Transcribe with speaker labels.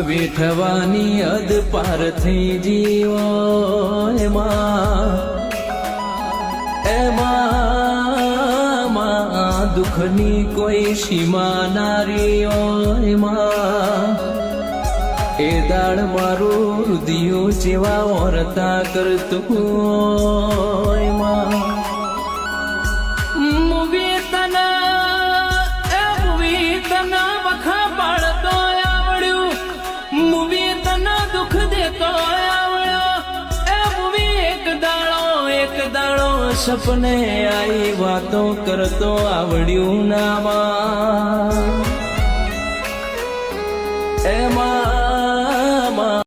Speaker 1: વેઠવાની હદ પાર થઈ જીવો એમાં દુઃખની કોઈ સીમા નારીઓ એ દાળ મારું રુધિયો જેવા વર્તા કરતું વખા પાડતો આવડ્યું મૂવી તને દુઃખ દેતો આવડ્યો એ મૂવી એક દાડો સપને આઈ વાતો કરતો આવડ્યું નામાં એમાં